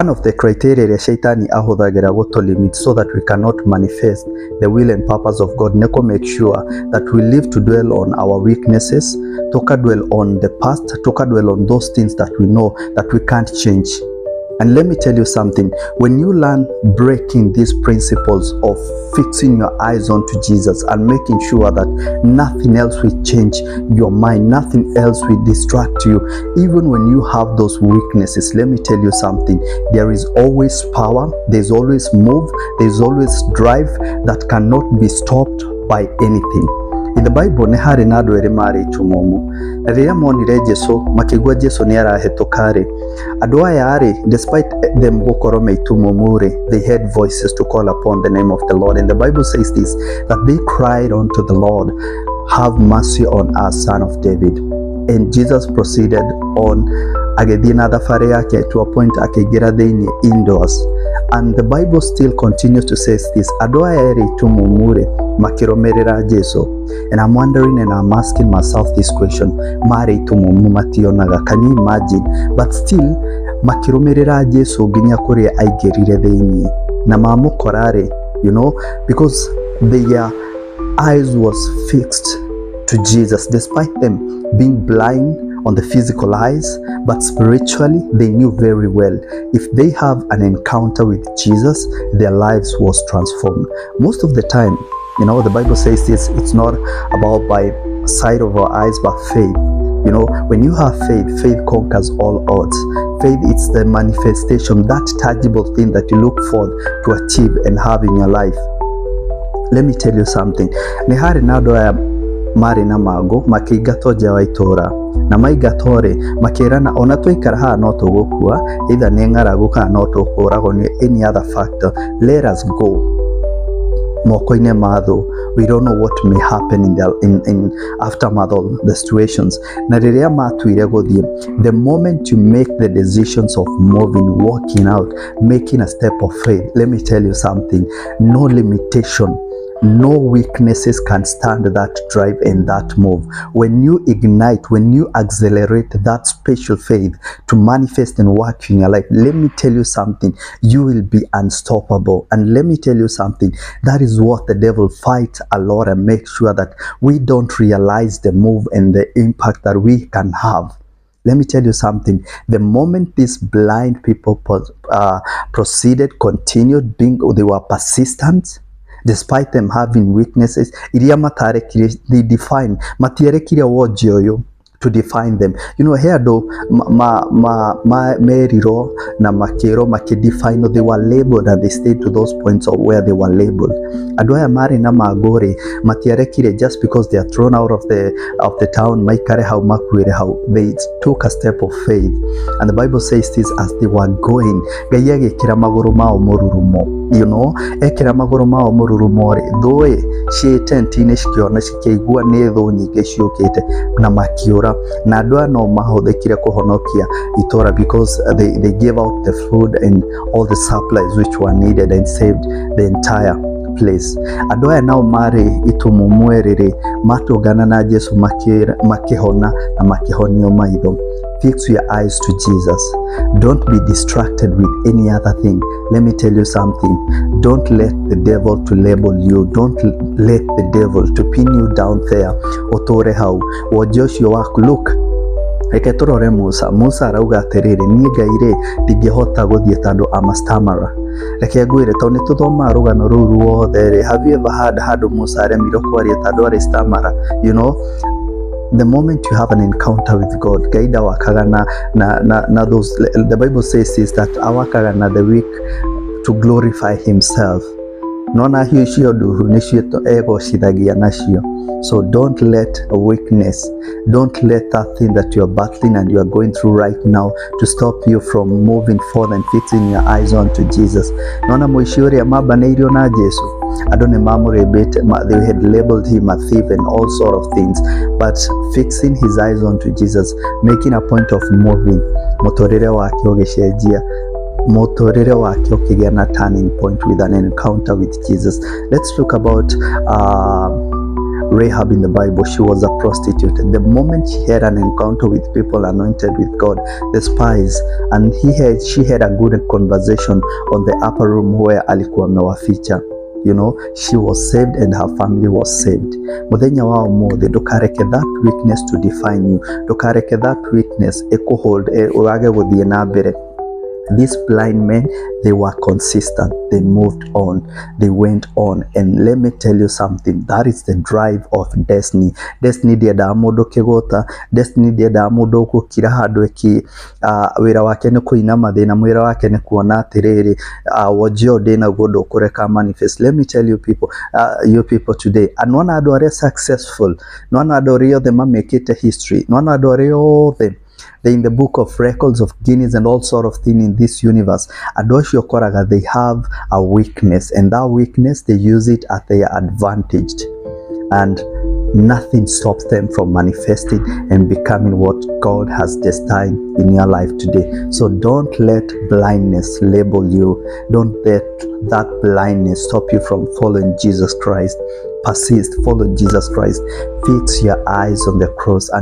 One of the criteria that Shaitani ahuthagira guto limit so that we cannot manifest the will and purpose of God neko make sure that we live to dwell on our weaknesses, toka dwell on the past, toka dwell on those things that we know that we can't change. And let me tell you something, when you learn breaking these principles of fixing your eyes onto Jesus and making sure that nothing else will change your mind, nothing else will distract you, even when you have those weaknesses, let me tell you something, there is always power, there's always move, there's always drive that cannot be stopped by anything. In the Bible ne hari na andu eri mari tumumu na riria monire Jesu makigwa Jesu ni arahetũka-ri andu aya ari despite them gukorwo me itumumu-ri they had voices to call upon the name of the Lord, and the Bible says this, that they cried unto the Lord, have mercy on us, son of David. And Jesus proceeded on agithii na thabari yake to a point akigira thiini indoors, and the Bible still continues to say this, andu aya eri itumumu-ri makiromerera Jesu. And I'm wondering and I'm asking myself this question, mari itumumu mationaga, can you imagine? But still makiromerera Jesu nginya kuria aigerire thiini na mamukorare, you know, because their eyes was fixed to Jesus, despite them being blind on the physical eyes, but spiritually they knew very well if they have an encounter with Jesus, their lives was transformed. Most of the time, you know, the Bible says this, it's not about by sight of our eyes, but faith. You know, when you have faith, faith conquers all odds. Faith, it's the manifestation, that tangible thing that you look forward to achieve and have in your life. Let me tell you something. Ni hari na andu aya mari na mago makiingatwo nja wa itura na maingatwo-ri makirana ona twaikara haha no tugukua, either ni ng'aragu kana no tukuragwo ni any other factor, let us go moko-inĩ ma thũ. We don't know what may happen in aftermath of the situations. Na riria matuire guthie, the moment you make the decisions of moving, walking out, making a step of faith, let me tell you something, no limitation, no weaknesses can stand that drive and that move. When you ignite, when you accelerate that special faith to manifest and work in your life, let me tell you something, you will be unstoppable. And let me tell you something, that is what the devil fights a lot and makes sure that we don't realize the move and the impact that we can have. Let me tell you something, the moment these blind people proceeded, continued being, they were persistent, despite them having weaknesses, iria matarekire, they define, matierekire wonje uyu to define them. You know, here do meriro na makero makidefine, they were labeled and they stayed to those points of where they were labeled. Andu aya mari na magore matierekire just because they are thrown out of the town, maikare hau makwire hau, they took a step of faith. And the Bible says this, as they were going, Ngai agikira maguru mao mururumo. You know, ekira maguru mao mururumo ri thoe cie tenti-inĩ cikiona cikĩigua nĩ thũ nyingĩ ciũkĩte na makiũra, na andũ aya no mahuthĩkire kũhonokia itũra because they gave out the food and all the supplies which were needed and saved the entire place. Andũ aya nao marĩ itumumu rĩrĩ matũngana na Jesu makĩhona na makĩhonio maitho. Fix your eyes to Jesus. Don't be distracted with any other thing. Let me tell you something. Don't let the devil to label you. Don't let the devil to pin you down there. Otore hau. Wa Joshua waku, look. Reke turore Musa arauga atiriri, nie Ngai ndingihota guthie tondu I'm a stammerer. Reke ngwire tondu nituthoma rugano ruu ruothe, have you ever had handu Musa aremirwo kwaria tondu ari stammerer? You know, the moment you have an encounter with God, gaida wakaga na those, the Bible says is that awakaga na the weak to glorify himself. Nona hiyo cio nduhu nicio egocithagia nacio. So don't let a weakness, don't let that thing that you are battling and you are going through right now to stop you from moving forward and fixing your eyes onto Jesus. Nona muici uria mabaneirio na Jesu, andu ni mamurembete, they had labeled him a thief and all sort of things, but fixing his eyes onto Jesus, making a point of moving, mutorere wake ugicenjia, mutorere wake ukigea na turning point with an encounter with Jesus. Let's look about Rahab in the Bible, she was a prostitute. The moment she had an encounter with people anointed with God, the spies, and she had a good conversation on the upper room where alikuwa amewaficha. You know, she was saved and her family was saved. Muthenya wa umuthi ndukareke that weakness to define you. Ndukareke that weakness ekuhold urage guthie na mbere. These blind men, they were consistent. They moved on. They went on. And let me tell you something. That is the drive of destiny. Destiny ndiendaga mundu kigota. Destiny ndiendaga mundu gukira handu eki wira wake ni kuinama thina, wira wake ni kuona atiriri wojio ndina guo kureka manifest. Let me tell you people, you people today, anona andu aria successful, nona andu aria othe mamekite history, nona andu aria othe they're in the book of records of Guinness and all sort of things in this universe. Adoshio Koraga, they have a weakness, and that weakness, they use it at their advantage. And nothing stops them from manifesting and becoming what God has destined in your life today. So don't let blindness label you. Don't let that blindness stop you from following Jesus Christ. Persist, follow Jesus Christ. Fix your eyes on the cross and